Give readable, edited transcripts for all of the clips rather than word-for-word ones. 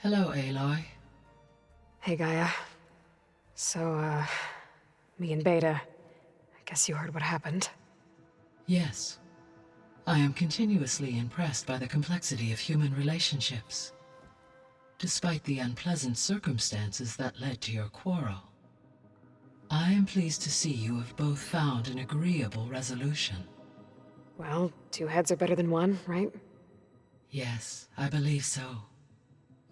Hello, Aloy. Hey, Gaia. So, me and Beta, I guess you heard what happened. Yes. I am continuously impressed by the complexity of human relationships. Despite the unpleasant circumstances that led to your quarrel, I am pleased to see you have both found an agreeable resolution. Well, two heads are better than one, right? Yes, I believe so.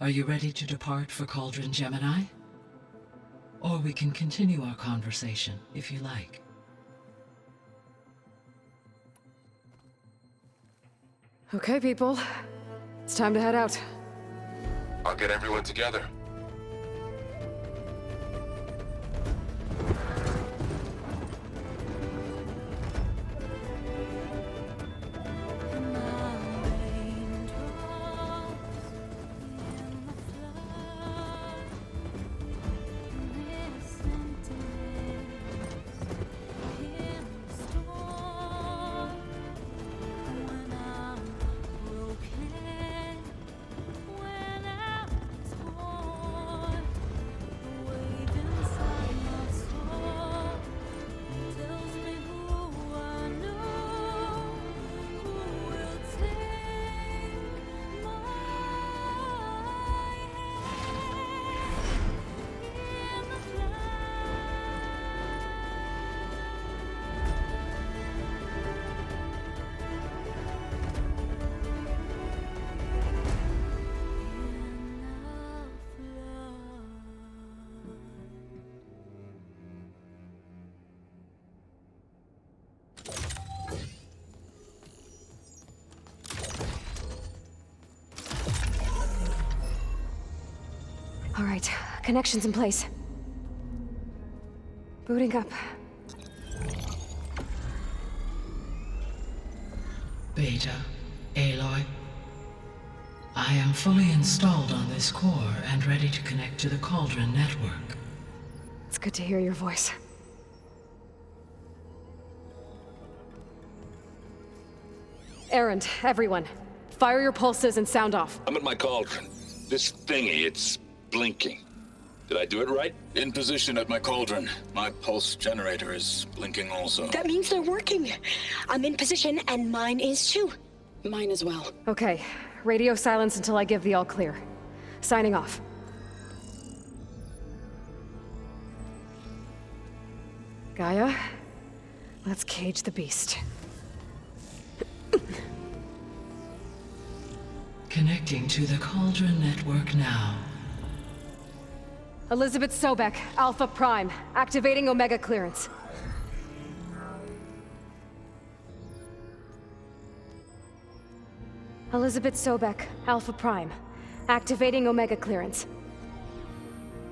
Are you ready to depart for Cauldron Gemini? Or we can continue our conversation, if you like. Okay, people. It's time to head out. I'll get everyone together. All right, connections in place. Booting up. Beta, Aloy. I am fully installed on this core and ready to connect to the Cauldron network. It's good to hear your voice. Errand, everyone. Fire your pulses and sound off. I'm at my cauldron. This thingy, it's blinking. Did I do it right? In position at my cauldron. My pulse generator is blinking also. That means they're working. I'm in position, and mine is too. Mine as well. Okay, radio silence until I give the all clear. Signing off. Gaia, let's cage the beast. Connecting to the Cauldron network now. Elizabeth Sobek, Alpha Prime, activating Omega clearance. Elizabeth Sobek, Alpha Prime, activating Omega clearance.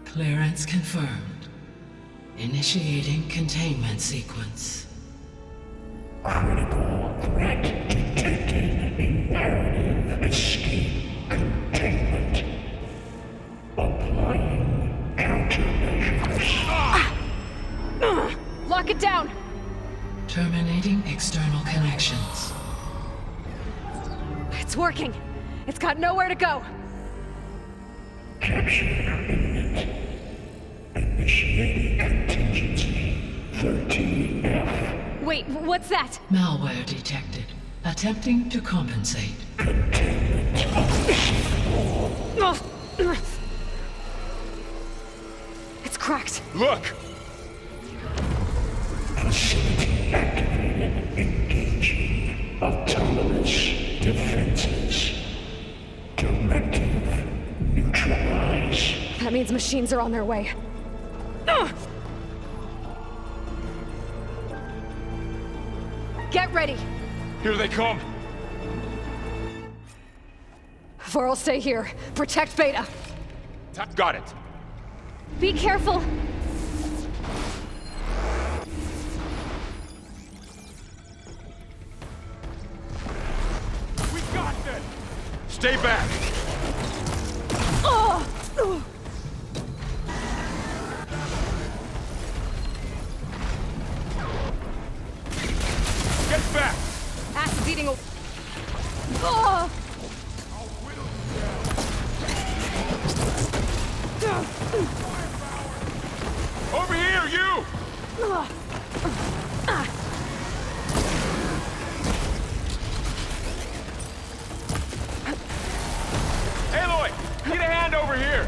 Clearance confirmed. Initiating containment sequence. Critical threat detected. Imperative escape containment. Applying countermeasures. Lock it down! Terminating external connections. It's working! It's got nowhere to go! Capture imminent. Initiating contingency 13F. Wait, what's that? Malware detected. Attempting to compensate. Containment of the floor. It's cracked. Look! Facility activated. Engaging autonomous defenses. Directive neutralize. That means machines are on their way. Get ready! Here they come! Vor'll stay here. Protect Beta. Got it. Be careful! We got this! Stay back! Oh! Get back! Acid eating a... Oh! Over here, you! Aloy, need a hand over here.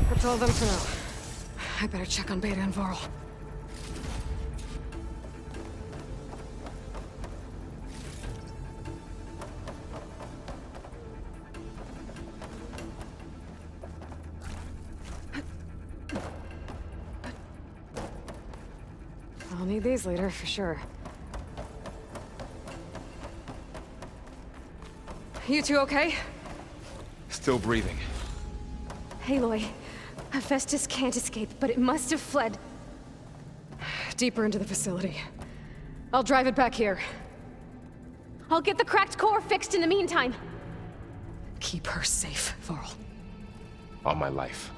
That's all of them for now. I better check on Beta and Varl. I'll need these later, for sure. You two okay? Still breathing. Aloy, Hephaestus can't escape, but it must have fled. Deeper into the facility. I'll drive it back here. I'll get the cracked core fixed in the meantime. Keep her safe, Varl. On my life.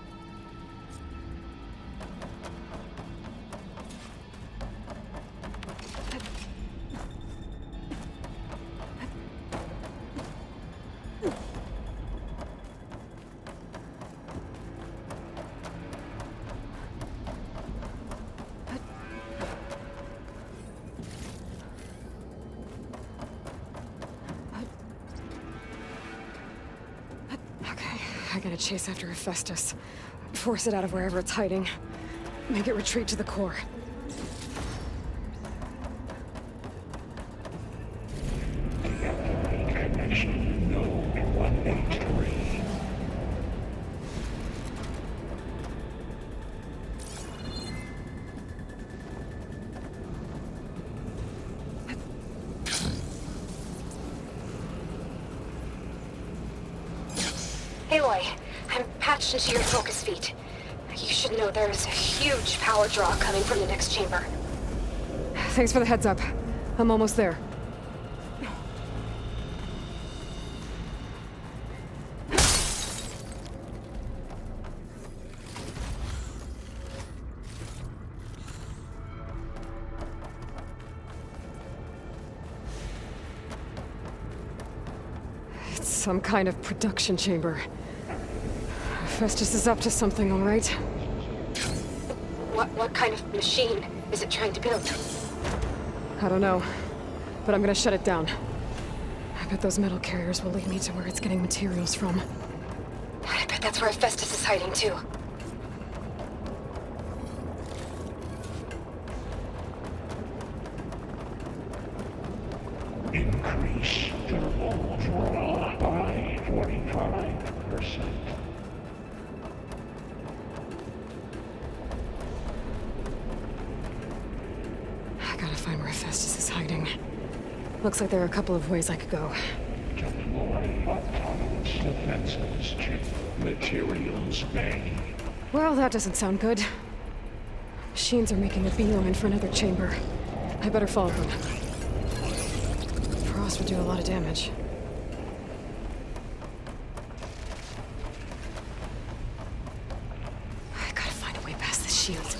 I gotta chase after Hephaestus. Force it out of wherever it's hiding. Make it retreat to the core. Connection node 183. Aloy, I'm patched into your focus feed. You should know there's a huge power draw coming from the next chamber. Thanks for the heads up. I'm almost there. It's some kind of production chamber. Festus is up to something, all right? What kind of machine is it trying to build? I don't know, but I'm gonna shut it down. I bet those metal carriers will lead me to where it's getting materials from. I bet that's where Festus is hiding too. Increase thermal draw by 45%. I gotta find where Hephaestus is hiding. Looks like there are a couple of ways I could go. Deploy autonomous defenses to materials bay. Well, that doesn't sound good. Machines are making a beeline for another chamber. I better follow them. Frost would do a lot of damage. I gotta find a way past this shield.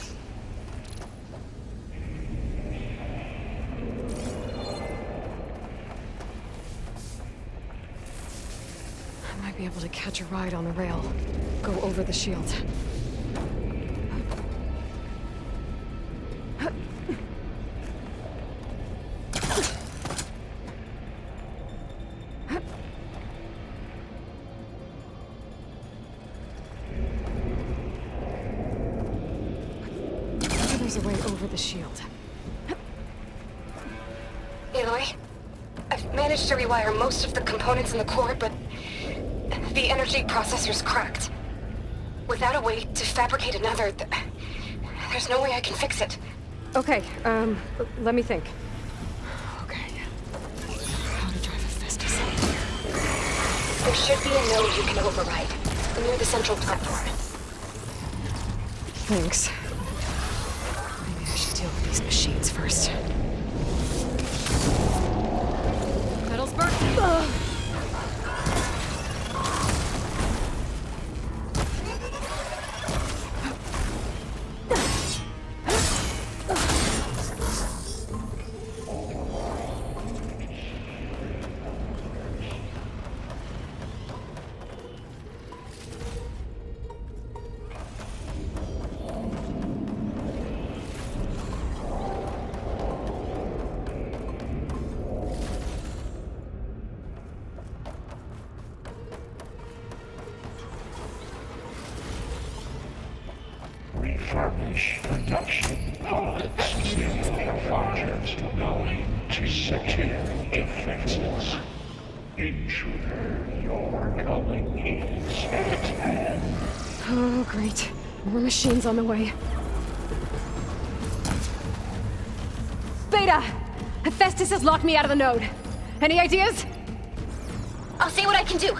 I might be able to catch a ride on the rail. Go over the shield. There's a way over the shield. Aloy, I've managed to rewire most of the components in the core, but the energy processor's cracked. Without a way to fabricate another, there's no way I can fix it. Okay, let me think. Okay. How to drive Hephaestus out here. There should be a node you can override, near the central platform. Thanks. Maybe I should deal with these machines first. Pedals burn. refurbish production pods to 509 to secure defenses. Intruder, your coming is at hand. Oh, great. More machines on the way. Beta! Hephaestus has locked me out of the node. Any ideas? I'll see what I can do.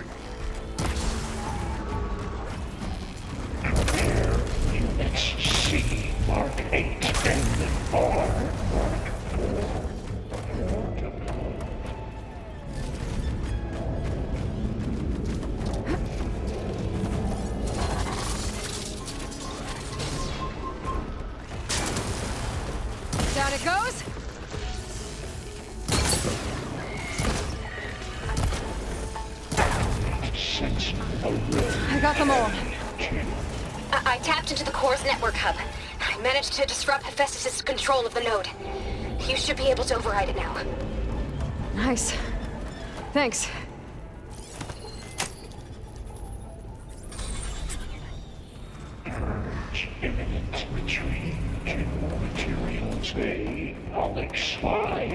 Prepare units C Mark 8 and R Mark 4. Down it goes. I got them all. I tapped into the core's network hub. I managed to disrupt Hephaestus' control of the node. You should be able to override it now. Nice. Thanks. Purge imminent retreat to materials A, Onyx 5.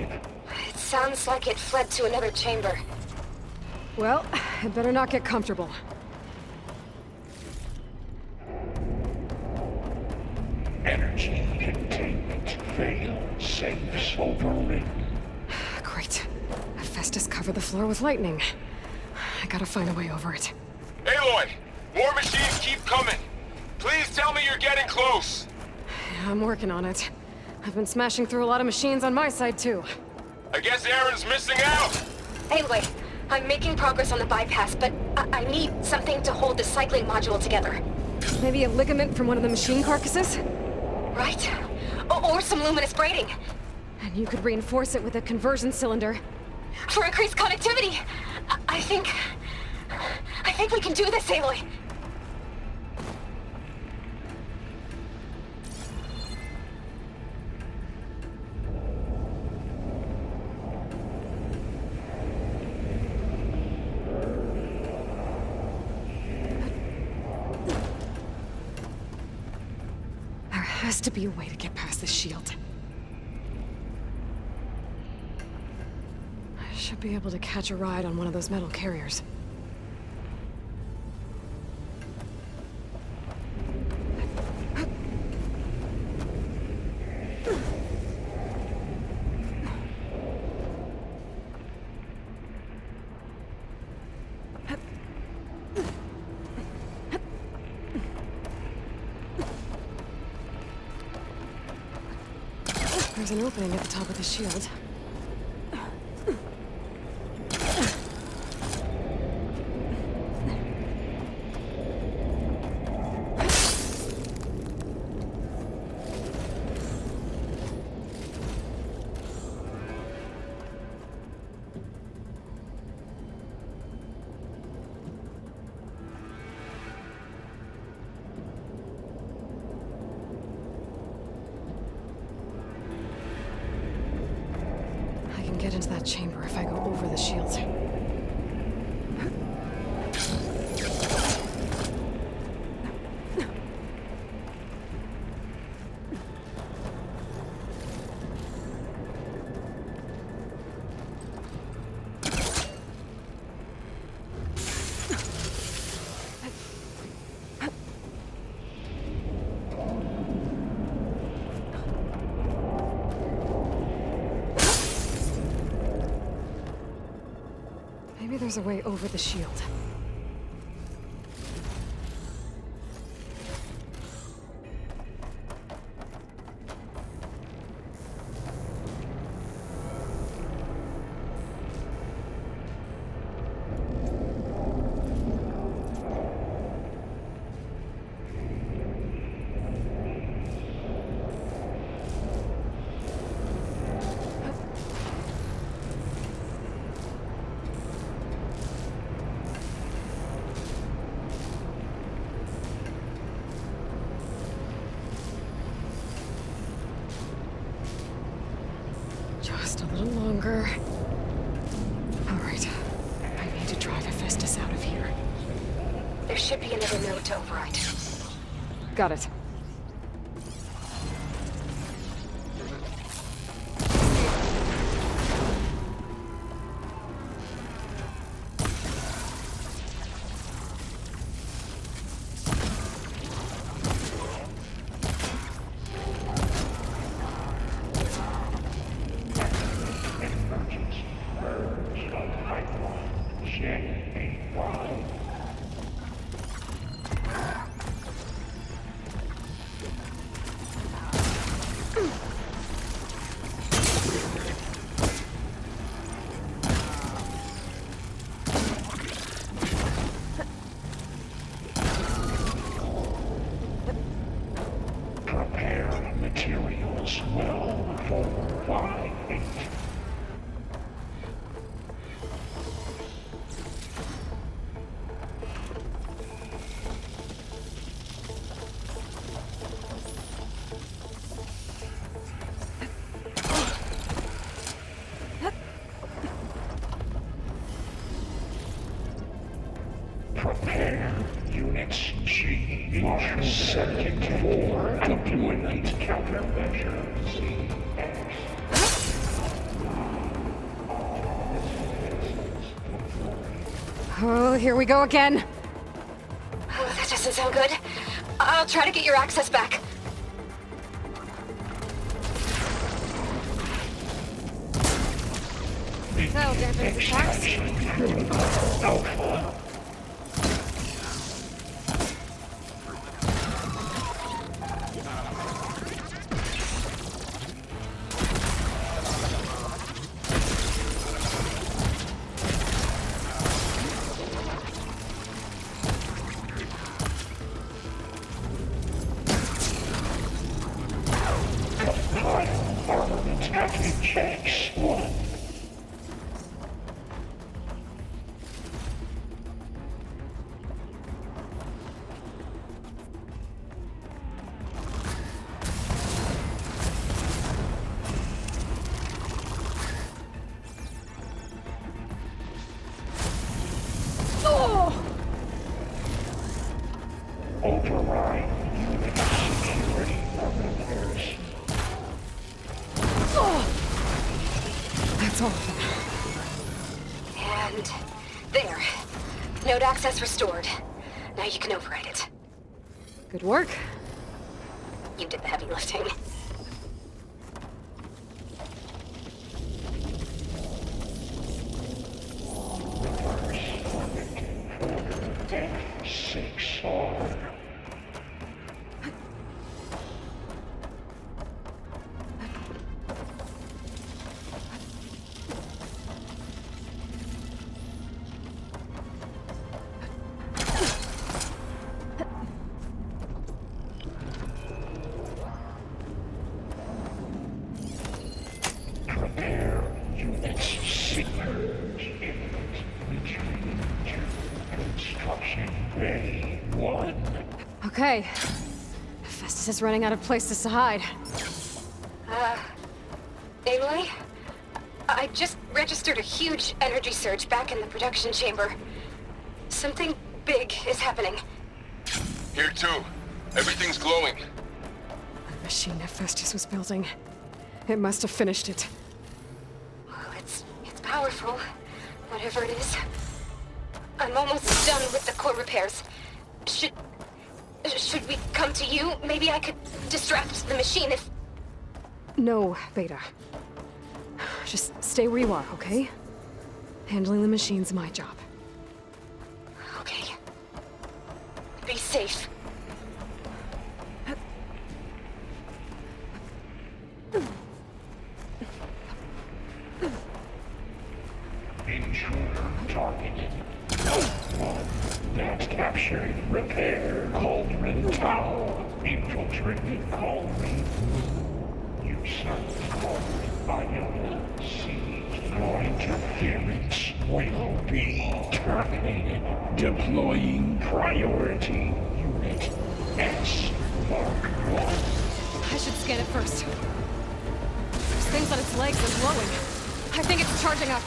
It sounds like it fled to another chamber. Well, I better not get comfortable. Energy containment failed. Safes overridden. Great. Hephaestus covered the floor with lightning. I gotta find a way over it. Aloy! More machines keep coming! Please tell me you're getting close! Yeah, I'm working on it. I've been smashing through a lot of machines on my side, too. I guess Aaron's missing out! Aloy, I'm making progress on the bypass, but I need something to hold the cycling module together. Maybe a ligament from one of the machine carcasses? Right? Or some luminous braiding. And you could reinforce it with a conversion cylinder. For increased connectivity! I think we can do this, Aloy! There has to be a way to get past the shield. I should be able to catch a ride on one of those metal carriers. There's an opening at the top of the shield. Get into that chamber if I go over the shield. Maybe there's a way over the shield. Just a little longer. All right. I need to drive Hephaestus out of here. There should be another node to override. Got it. materials well fortified. Prepare Units G, Mark 2nd floor, deployment countermeasures. Oh, here we go again. Oh, that doesn't sound good. I'll try to get your access back. That'll dampen his attacks. Alpha. Armament checks 1. Override unit security repairs. That's all of them. And there. Node access restored. Now you can override it. Good work. You did the heavy lifting. F6R. Prepare units seekers. Retreat to construction bay 1. Okay. Festus is running out of places to hide. Aloy? I just registered a huge energy surge back in the production chamber. Something big is happening. Here too. Everything's glowing. The machine Festus was building. It must have finished it. Well, it's powerful, whatever it is. I'm almost done with the core repairs. Should we come to you? Maybe I could distract the machine if... No, Beta. Just stay where you are, okay? Handling the machine's my job. Okay. Be safe. Intruder targeted. 1. That's captured. Repair. Cauldron Tower. Infiltrated Cauldron. Usurped Cauldron Iota. Seized. Your interference will be terminated. Deploying priority unit S Mark 1. I should scan it first. There's things on its legs and glowing. I think it's charging up.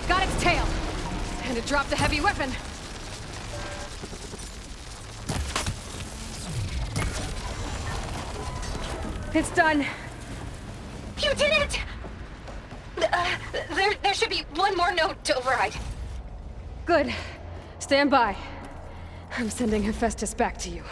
Got its tail. And it dropped a heavy weapon. It's done. You did it! There should be one more node to override. Good. Stand by. I'm sending Hephaestus back to you.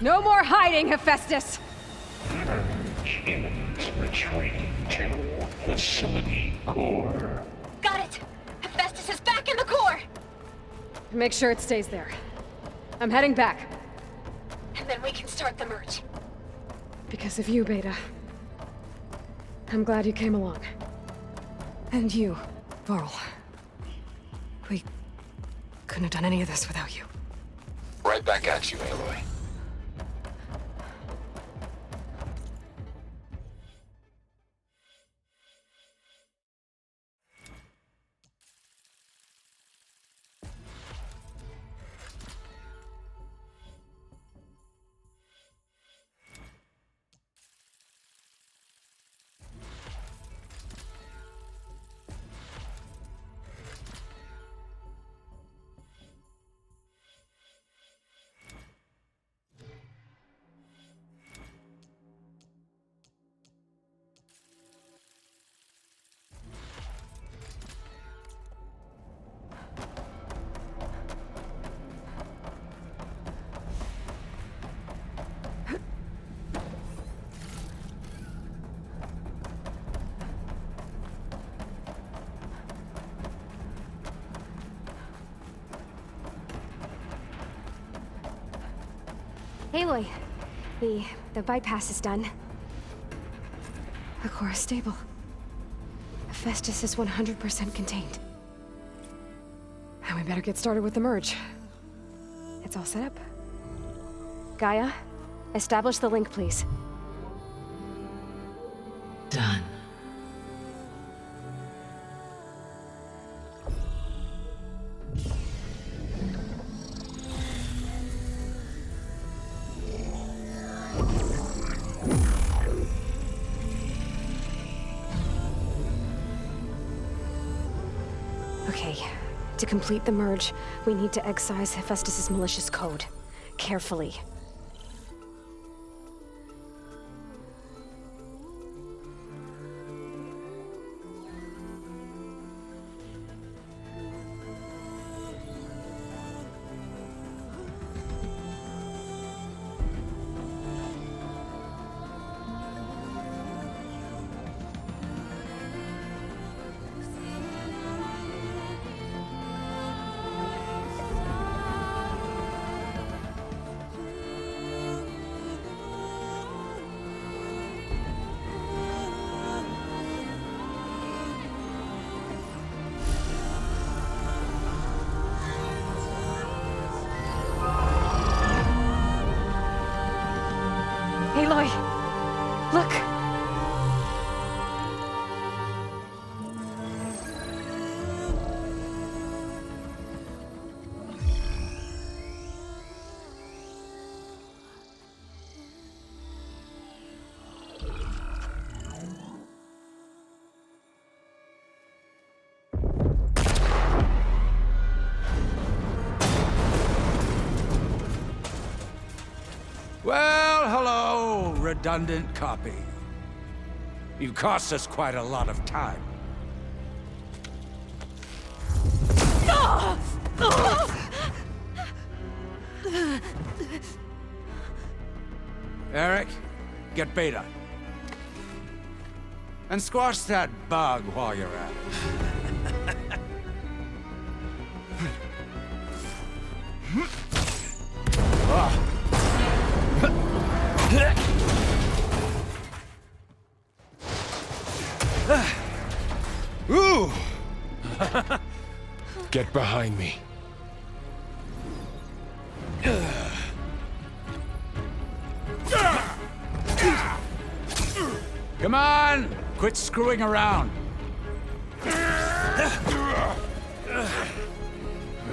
No more hiding, Hephaestus! Humans retreating to facility core. Got it! Hephaestus is back in the core! Make sure it stays there. I'm heading back. And then we can start the merge. Because of you, Beta. I'm glad you came along. And you, Varl. We couldn't have done any of this without you. Right back at you, Aloy. Aloy, the bypass is done. The core is stable. Hephaestus is 100% contained. And we better get started with the merge. It's all set up. Gaia, establish the link, please. Done. Okay, to complete the merge, we need to excise Hephaestus' malicious code. Carefully. Aloy! Look! Well, hello, redundant copy. You cost us quite a lot of time. Eric, get Beta. And squash that bug while you're at it. Ooh! Get behind me. Come on! Quit screwing around.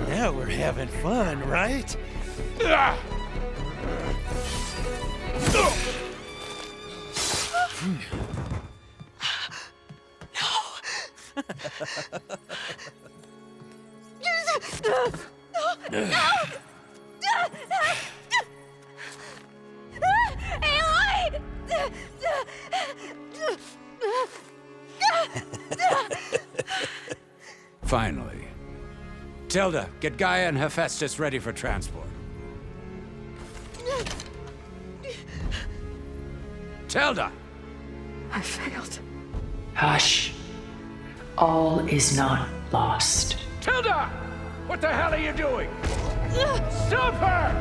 Now we're having fun, right? Finally. Tilda, get Gaia and Hephaestus ready for transport. Tilda! I failed. Hush. All is not lost. Tilda! What the hell are you doing? Stop her!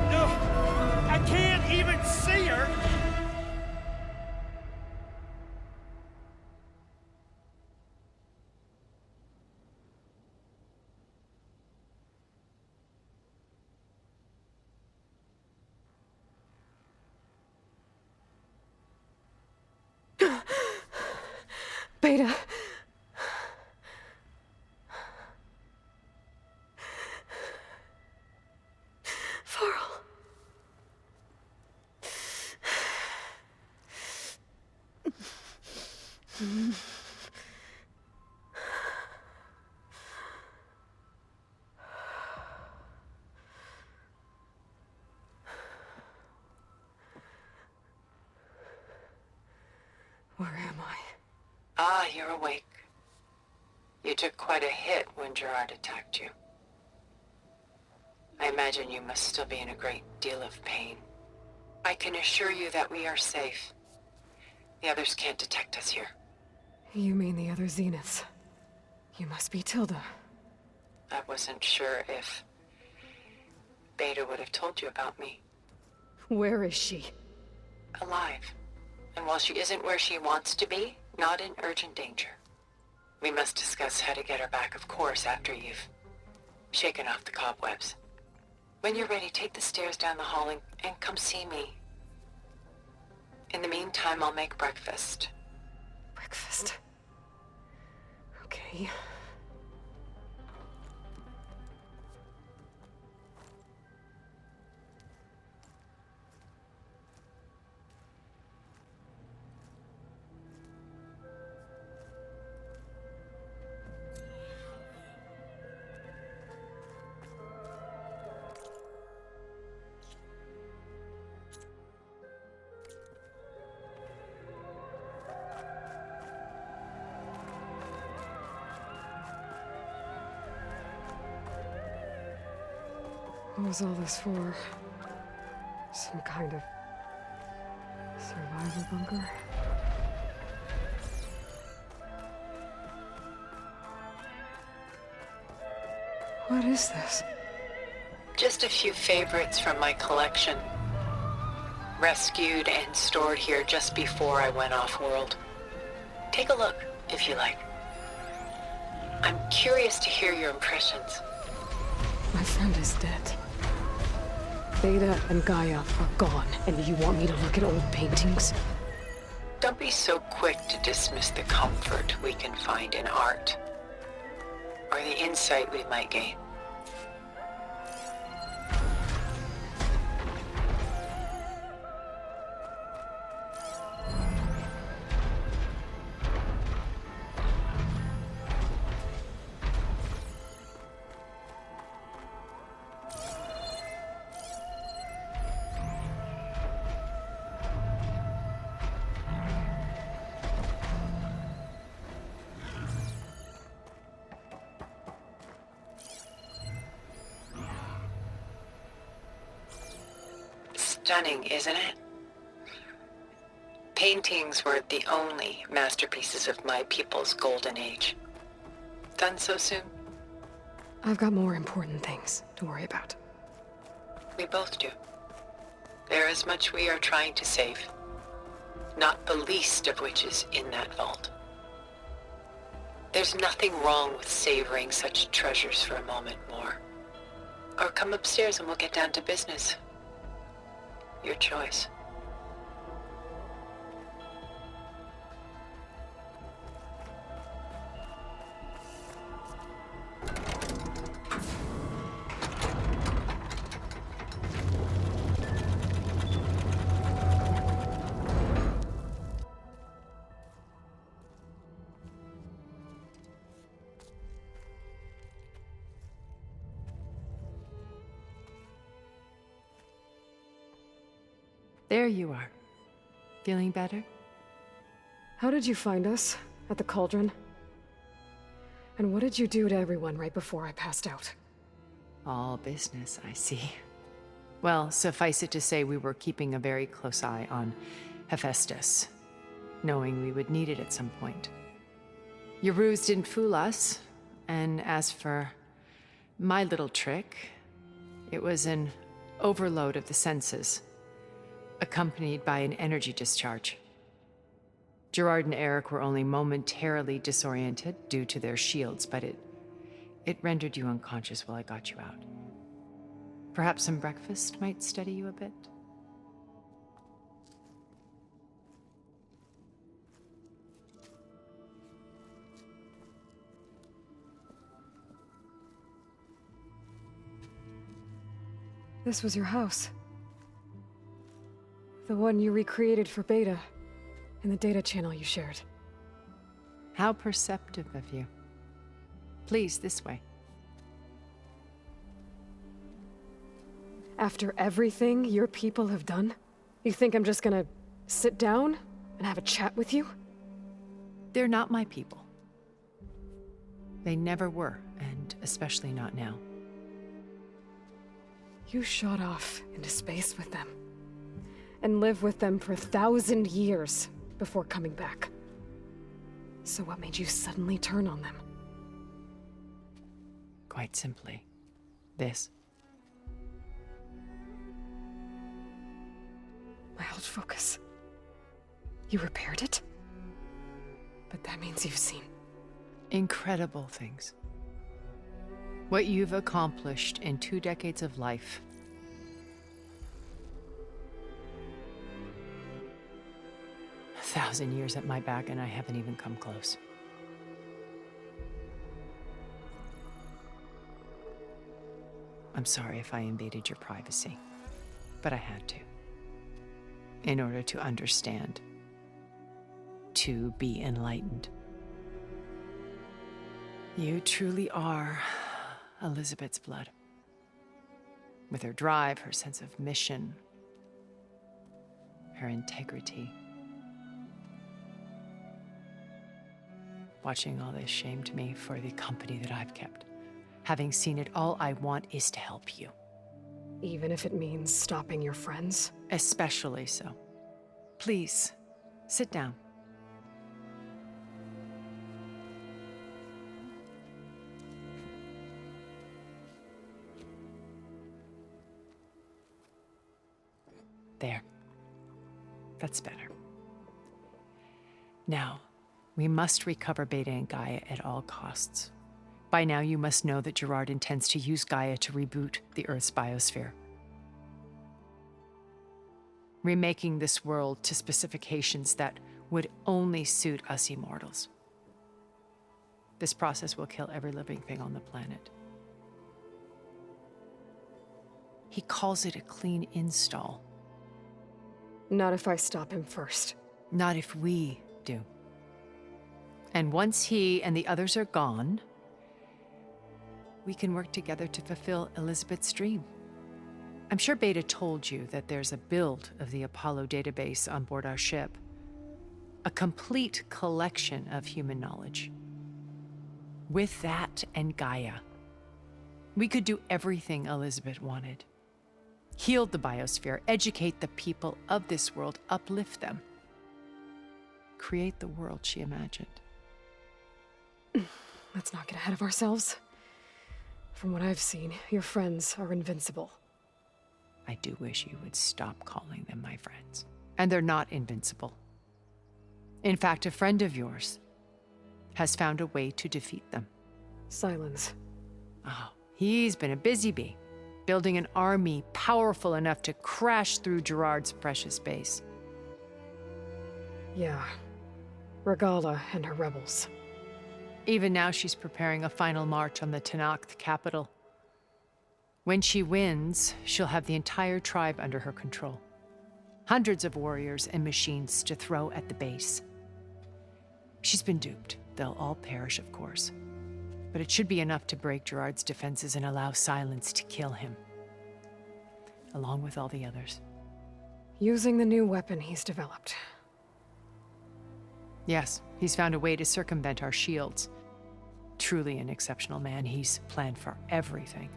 No, I can't even see her. Beta. Farrell. Where am I? Ah, you're awake. You took quite a hit when Gerard attacked you. I imagine you must still be in a great deal of pain. I can assure you that we are safe. The others can't detect us here. You mean the other Zeniths? You must be Tilda. I wasn't sure if Beta would have told you about me. Where is she? Alive. And while she isn't where she wants to be, not in urgent danger. We must discuss how to get her back, of course, after you've shaken off the cobwebs. When you're ready, take the stairs down the hall and come see me. In the meantime, I'll make breakfast. Breakfast. Okay. What was all this for? Some kind of survival bunker? What is this? Just a few favorites from my collection. Rescued and stored here just before I went off-world. Take a look, if you like. I'm curious to hear your impressions. My friend is dead. Beta and Gaia are gone, and you want me to look at old paintings? Don't be so quick to dismiss the comfort we can find in art, or the insight we might gain. Stunning, isn't it? Paintings were the only masterpieces of my people's golden age. Done so soon? I've got more important things to worry about. We both do. There is much we are trying to save, not the least of which is in that vault. There's nothing wrong with savoring such treasures for a moment more. Or come upstairs and we'll get down to business. Your choice. There you are. Feeling better? How did you find us? At the cauldron? And what did you do to everyone right before I passed out? All business, I see. Well, suffice it to say we were keeping a very close eye on Hephaestus, knowing we would need it at some point. Your ruse didn't fool us, and as for my little trick, it was an overload of the senses, accompanied by an energy discharge. Gerard and Eric were only momentarily disoriented due to their shields, but it rendered you unconscious while I got you out. Perhaps some breakfast might steady you a bit? This was your house. The one you recreated for Beta, in the data channel you shared. How perceptive of you. Please, this way. After everything your people have done, you think I'm just gonna sit down and have a chat with you? They're not my people. They never were, and especially not now. You shot off into space with them, and lived with them for 1,000 years before coming back. So what made you suddenly turn on them? Quite simply, this. My old focus. You repaired it? But that means you've seen incredible things. What you've accomplished in 2 decades of life. A 1,000 years at my back, and I haven't even come close. I'm sorry if I invaded your privacy, but I had to. In order to understand. To be enlightened. You truly are Elizabeth's blood. With her drive, her sense of mission, her integrity. Watching all this shamed me for the company that I've kept. Having seen it, all I want is to help you. even if it means stopping your friends? Especially so. Please, sit down. There. That's better. Now, we must recover Beta and Gaia at all costs. By now, you must know that Gerard intends to use Gaia to reboot the Earth's biosphere. Remaking this world to specifications that would only suit us immortals. This process will kill every living thing on the planet. He calls it a clean install. Not if I stop him first. Not if we do. And once he and the others are gone, we can work together to fulfill Elizabeth's dream. I'm sure Beta told you that there's a build of the Apollo database on board our ship. A complete collection of human knowledge. With that and Gaia, we could do everything Elizabeth wanted. Heal the biosphere, educate the people of this world, uplift them. Create the world she imagined. Let's not get ahead of ourselves. From what I've seen, your friends are invincible. I do wish you would stop calling them my friends. And they're not invincible. In fact, a friend of yours has found a way to defeat them. Silence. Oh, he's been a busy bee, building an army powerful enough to crash through Gerard's precious base. Yeah. Regala and her rebels. Even now, she's preparing a final march on the Tenakth capital. When she wins, she'll have the entire tribe under her control. Hundreds of warriors and machines to throw at the base. She's been duped. They'll all perish, of course. But it should be enough to break Gerard's defenses and allow Silence to kill him. Along with all the others. Using the new weapon he's developed. Yes, he's found a way to circumvent our shields. Truly an exceptional man. He's planned for everything.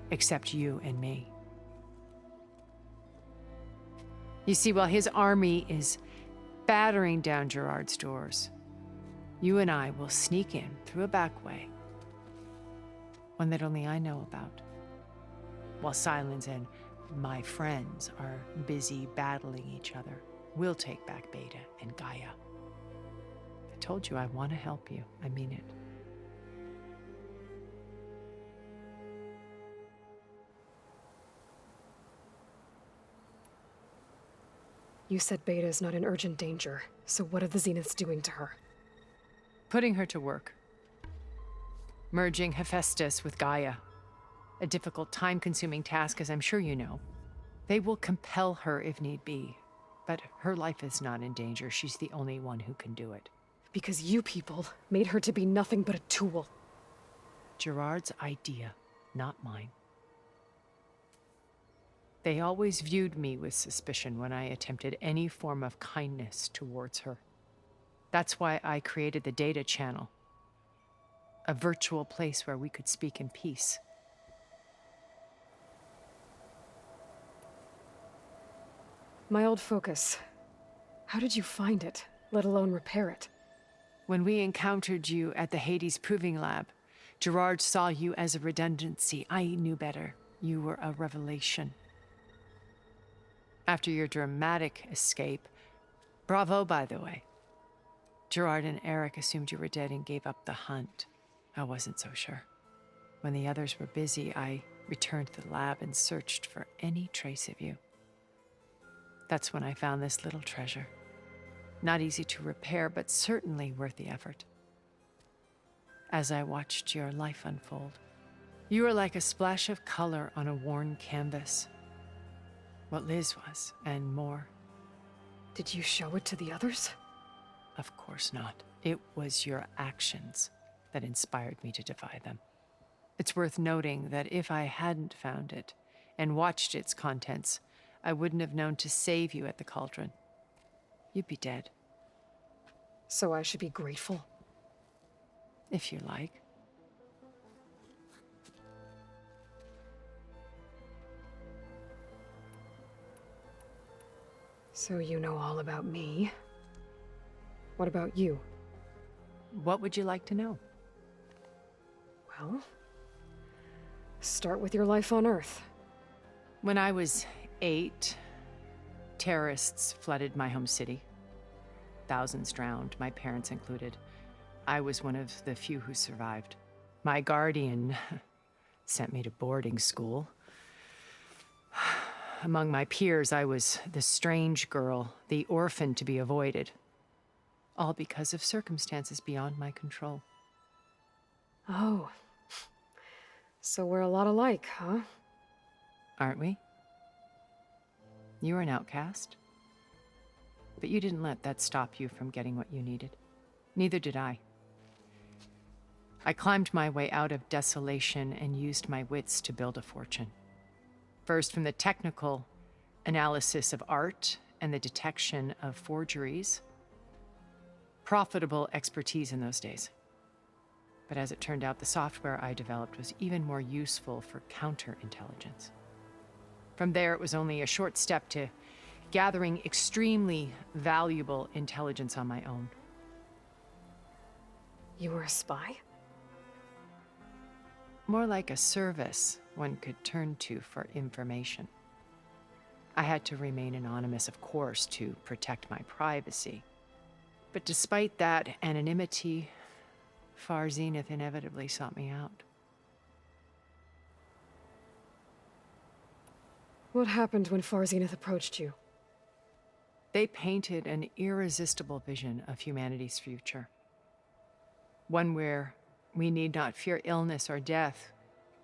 Except you and me. You see, while his army is battering down Gerard's doors, you and I will sneak in through a back way, one that only I know about, while Silence and my friends are busy battling each other. We'll take back Beta and Gaia. I told you I want to help you. I mean it. You said Beta is not in urgent danger, so what are the Zeniths doing to her? Putting her to work. Merging Hephaestus with Gaia. A difficult, time-consuming task, as I'm sure you know. They will compel her if need be, but her life is not in danger. She's the only one who can do it. Because you people made her to be nothing but a tool. Gerard's idea, not mine. They always viewed me with suspicion when I attempted any form of kindness towards her. That's why I created the data channel. A virtual place where we could speak in peace. My old focus. How did you find it, let alone repair it? When we encountered you at the Hades Proving Lab, Gerard saw you as a redundancy. I knew better. You were a revelation. After your dramatic escape, bravo, by the way. Gerard and Eric assumed you were dead and gave up the hunt. I wasn't so sure. When the others were busy, I returned to the lab and searched for any trace of you. That's when I found this little treasure. Not easy to repair, but certainly worth the effort. As I watched your life unfold, you were like a splash of color on a worn canvas. What Liz was, and more. Did you show it to the others? Of course not. It was your actions that inspired me to defy them. It's worth noting that if I hadn't found it and watched its contents, I wouldn't have known to save you at the cauldron. You'd be dead. So I should be grateful? If you like. So you know all about me. What about you? What would you like to know? Well, start with your life on Earth. When I was 8, terrorists flooded my home city. Thousands drowned, my parents included. I was one of the few who survived. My guardian sent me to boarding school. Among my peers, I was the strange girl, the orphan to be avoided. All because of circumstances beyond my control. Oh. So we're a lot alike, huh? Aren't we? You were an outcast. But you didn't let that stop you from getting what you needed. Neither did I. I climbed my way out of desolation and used my wits to build a fortune. First, from the technical analysis of art and the detection of forgeries. Profitable expertise in those days. But as it turned out, the software I developed was even more useful for counterintelligence. From there, it was only a short step to gathering extremely valuable intelligence on my own. You were a spy? More like a service one could turn to for information. I had to remain anonymous, of course, to protect my privacy. But despite that anonymity, Far Zenith inevitably sought me out. What happened when Far Zenith approached you? They painted an irresistible vision of humanity's future. One where we need not fear illness or death,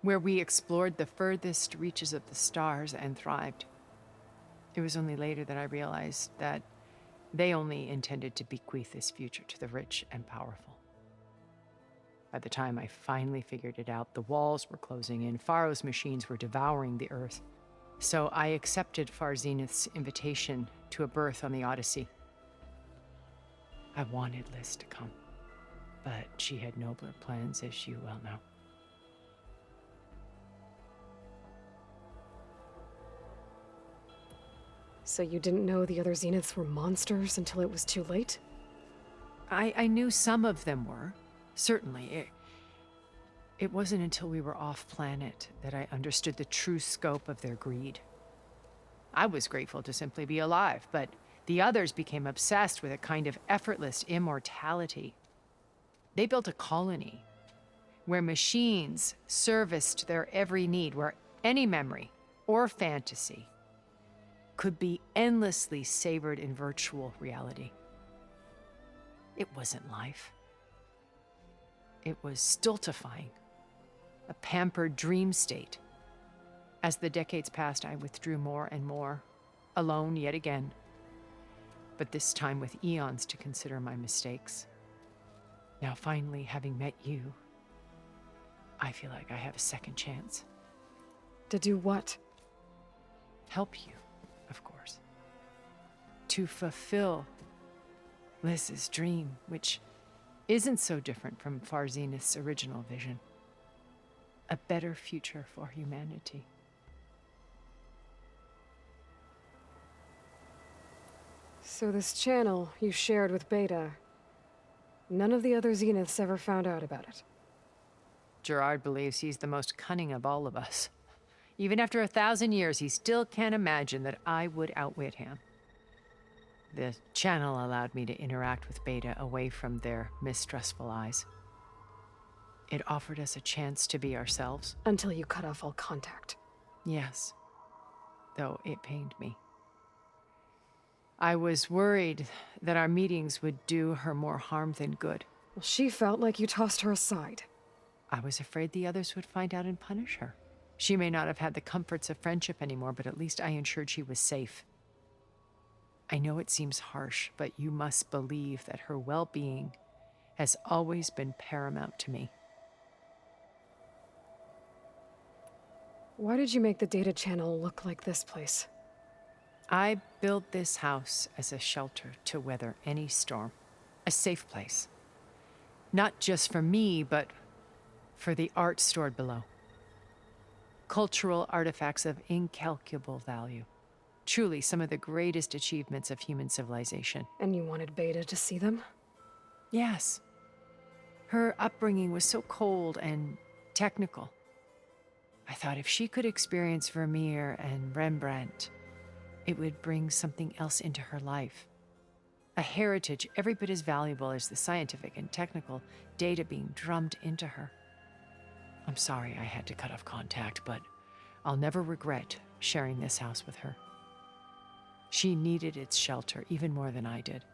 where we explored the furthest reaches of the stars and thrived. It was only later that I realized that they only intended to bequeath this future to the rich and powerful. By the time I finally figured it out, the walls were closing in, Pharaoh's machines were devouring the earth. So I accepted Far Zenith's invitation to a berth on the Odyssey. I wanted Liz to come, but she had nobler plans, as you well know. So you didn't know the other Zeniths were monsters until it was too late? I knew some of them were. Certainly. It wasn't until we were off-planet that I understood the true scope of their greed. I was grateful to simply be alive, but the others became obsessed with a kind of effortless immortality. They built a colony where machines serviced their every need, where any memory or fantasy could be endlessly savored in virtual reality. It wasn't life. It was stultifying, a pampered dream state. As the decades passed, I withdrew more and more, alone yet again, but this time with eons to consider my mistakes. Now, finally, having met you, I feel like I have a second chance. To do what? Help you, of course. To fulfill Liz's dream, which isn't so different from Far Zenith's original vision. A better future for humanity. So this channel you shared with Beta, none of the other Zeniths ever found out about it? Gerard believes he's the most cunning of all of us. Even after 1,000 years, he still can't imagine that I would outwit him. The channel allowed me to interact with Beta away from their mistrustful eyes. It offered us a chance to be ourselves. Until you cut off all contact. Yes, though it pained me. I was worried that our meetings would do her more harm than good. Well, she felt like you tossed her aside. I was afraid the others would find out and punish her. She may not have had the comforts of friendship anymore, but at least I ensured she was safe. I know it seems harsh, but you must believe that her well-being has always been paramount to me. Why did you make the data channel look like this place? I built this house as a shelter to weather any storm. A safe place. Not just for me, but for the art stored below. Cultural artifacts of incalculable value. Truly some of the greatest achievements of human civilization. And you wanted Beta to see them? Yes. Her upbringing was so cold and technical. I thought if she could experience Vermeer and Rembrandt, it would bring something else into her life. A heritage every bit as valuable as the scientific and technical data being drummed into her. I'm sorry I had to cut off contact, but I'll never regret sharing this house with her. She needed its shelter even more than I did.